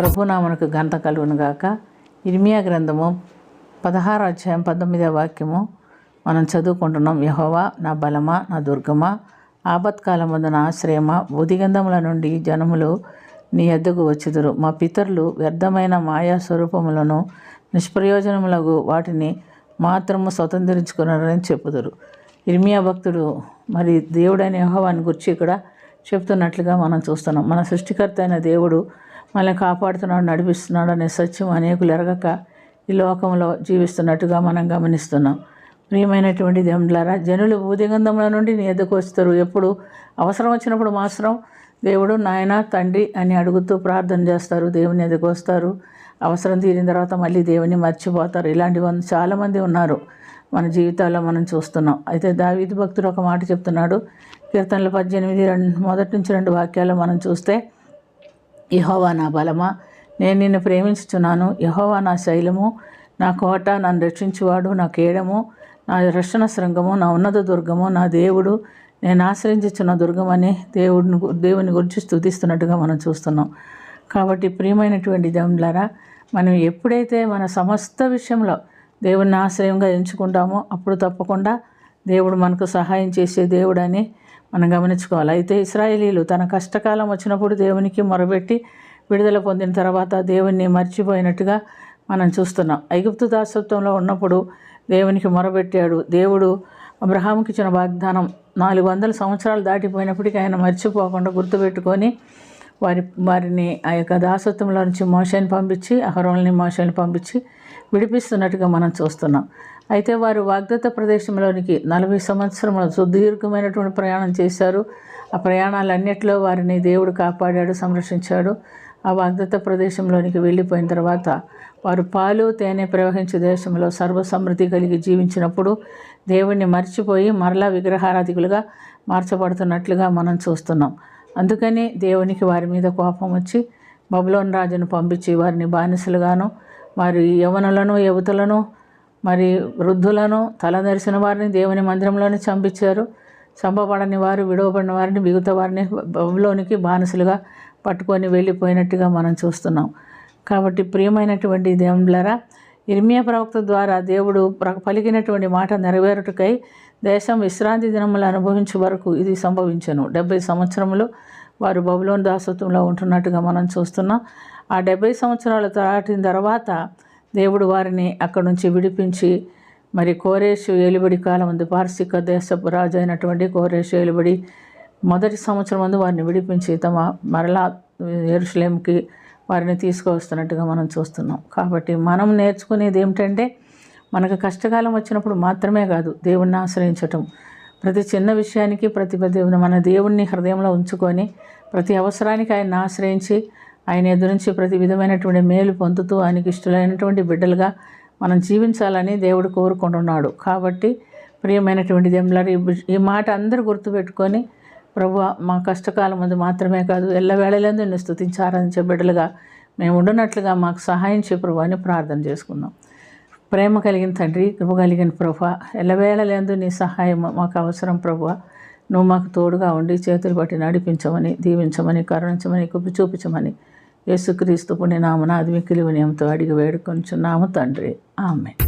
ప్రభునామనకు ఘనత కలుగును గాక. ఇర్మియా గ్రంథము 16వ అధ్యాయం 19వ వాక్యము మనం చదువుకుంటున్నాం. యెహోవా నా బలమా, నా దుర్గమా, ఆపత్కాలమందు నా ఆశ్రయమా, బుదిగంధముల నుండి జనములు నీ యొద్దకు వచ్చుదురు. మా పితరులు వ్యర్థమైన మాయా స్వరూపములను నిష్ప్రయోజనములకు వాటిని మాత్రము స్వతంత్రించుకున్నారని చెప్పుదురు. ఇర్మియా భక్తుడు మరి దేవుడైన యెహోవాని గురించి ఇక్కడ చెప్తున్నట్లుగా మనం చూస్తున్నాం. మన సృష్టికర్త అయిన దేవుడు మనల్ని కాపాడుతున్నాడు, నడిపిస్తున్నాడు అనే సత్యం అనేకులు ఎరగక ఈ లోకంలో జీవిస్తున్నట్టుగా మనం గమనిస్తున్నాం. ప్రియమైనటువంటి దేవులారా, జనులు బూదిగంధముల నుండి నీ ఎద్దకు వస్తారు. ఎప్పుడు అవసరం వచ్చినప్పుడు మాత్రం దేవుడు నాయన తండ్రి అని అడుగుతూ ప్రార్థన చేస్తారు, దేవుని ఎద్దకు వస్తారు. అవసరం తీరిన తర్వాత మళ్ళీ దేవుని మర్చిపోతారు. ఇలాంటి చాలామంది ఉన్నారు మన జీవితాల్లో మనం చూస్తున్నాం. అయితే దావీదు భక్తుడు ఒక మాట చెప్తున్నాడు. కీర్తనలు 18 మొదటి నుంచి 2 వాక్యాలు మనం చూస్తే, యెహోవా నా బలమా, నేను నిన్ను ప్రేమించుచున్నాను. యెహోవా నా శైలము, నా కోట, నన్ను రక్షించువాడు, నా కేడము, నా రక్షణ శృంగము, నా ఉన్నత దుర్గము, నా దేవుడు, నేను ఆశ్రయించుచున్న దుర్గమని దేవుని గురించి స్తుతిస్తున్నట్టుగా మనం చూస్తున్నాం. కాబట్టి ప్రియమైనటువంటి దేవులారా, మనం ఎప్పుడైతే మన సమస్త విషయంలో దేవుని ఆశ్రయంగా ఎంచుకుంటామో అప్పుడు తప్పకుండా దేవుడు మనకు సహాయం చేసే దేవుడని మనం గమనించుకోవాలి. అయితే ఇశ్రాయేలీలు తన కష్టకాలం వచ్చినప్పుడు దేవునికి మొరబెట్టి విడుదల పొందిన తర్వాత దేవుణ్ణి మర్చిపోయినట్టుగా మనం చూస్తున్నాం. ఐగుప్తు దాసత్వంలో ఉన్నప్పుడు దేవునికి మొరబెట్టాడు. దేవుడు అబ్రహాముకి ఇచ్చిన వాగ్దానం 400 సంవత్సరాలు దాటిపోయినప్పటికీ ఆయన మర్చిపోకుండా గుర్తుపెట్టుకొని వారిని ఆ యొక్క దాసత్వంలో నుంచి మోషేని పంపించి, అహరోనుని మోషేని పంపించి విడిపిస్తున్నట్టుగా మనం చూస్తున్నాం. అయితే వారు వాగ్దత్త ప్రదేశంలోనికి 40 సంవత్సరములు సుదీర్ఘమైనటువంటి ప్రయాణం చేశారు. ఆ ప్రయాణాలన్నిటిలో వారిని దేవుడు కాపాడాడు, సంరక్షించాడు. ఆ వాగ్దత్త ప్రదేశంలోనికి వెళ్ళిపోయిన తర్వాత వారు పాలు తేనె ప్రవహించే దేశంలో సర్వసమృద్ధి కలిగి జీవించినప్పుడు దేవుణ్ణి మర్చిపోయి మరలా విగ్రహారాధికులుగా మార్చబడుతున్నట్లుగా మనం చూస్తున్నాం. అందుకని దేవునికి వారి మీద కోపం వచ్చి బబులోను రాజును పంపించి వారిని బానిసలుగాను, వారి యవనులను, యువతులను, మరి వృద్ధులను, తలదరిసిన వారిని దేవుని మందిరంలోనే చంపించారు. చంపబడని వారు, విడవబడిన వారిని, మిగతా వారిని బబులోనికి బానిసలుగా పట్టుకొని వెళ్ళిపోయినట్టుగా మనం చూస్తున్నాం. కాబట్టి ప్రియమైనటువంటి దేవులారా, ఇర్మియా ప్రవక్త ద్వారా దేవుడు పలికినటువంటి మాట నెరవేరుటకై దేశం విశ్రాంతి దినములు అనుభవించే వరకు ఇది సంభవించెను. 70 సంవత్సరములు వారు బబులోను దాసత్వంలో ఉంటున్నట్టుగా మనం చూస్తున్నాం. ఆ 70 సంవత్సరాలు దాటిన తర్వాత దేవుడు వారిని అక్కడి నుంచి విడిపించి మరి కోరేషు ఏలుబడి కాలం ఉంది. పారసీక దేశపు రాజు అయినటువంటి కోరేషు ఏలుబడి మొదటి సంవత్సరం ముందు వారిని విడిపించి తమ మరలా యెరూషలేముకి వారిని తీసుకువస్తున్నట్టుగా మనం చూస్తున్నాం. కాబట్టి మనం నేర్చుకునేది ఏమిటంటే, మనకు కష్టకాలం వచ్చినప్పుడు మాత్రమే కాదు దేవుణ్ణి ఆశ్రయించటం. ప్రతి చిన్న విషయానికి మన దేవుణ్ణి హృదయంలో ఉంచుకొని ప్రతి అవసరానికి ఆయన్ని ఆశ్రయించి ఆయన ఎదురించి ప్రతి విధమైనటువంటి మేలు పొందుతూ ఆయనకి ఇష్టమైనటువంటి బిడ్డలుగా మనం జీవించాలని దేవుడు కోరుకుంటున్నాడు. కాబట్టి ప్రియమైనటువంటి దేవులారా, ఈ మాట అందరూ గుర్తుపెట్టుకొని ప్రభువా మా కష్టకాలం ముందు మాత్రమే కాదు ఎల్లవేళలందు నిన్ను స్తుతించి ఆరాధించే బిడ్డలుగా మేము ఉండునట్లుగా మాకు సహాయం చే ప్రభువా అని ప్రార్థన చేసుకుందాం. ప్రేమ కలిగిన తండ్రి, కృప కలిగిన ప్రభువా, ఎల్లవేళలందు నీ సహాయం మాకు అవసరం ప్రభువా. నువ్వు మాకు తోడుగా ఉండి చేతులు పట్టి నడిపించమని, దీవించమని, కరుణించమని, కృప చూపించమని యేసుక్రీస్తు పుణ్యనామమున అది మిక్కిలి వినయంతో అడిగి వేడుకొంచున్నాము తండ్రి. ఆమేన్.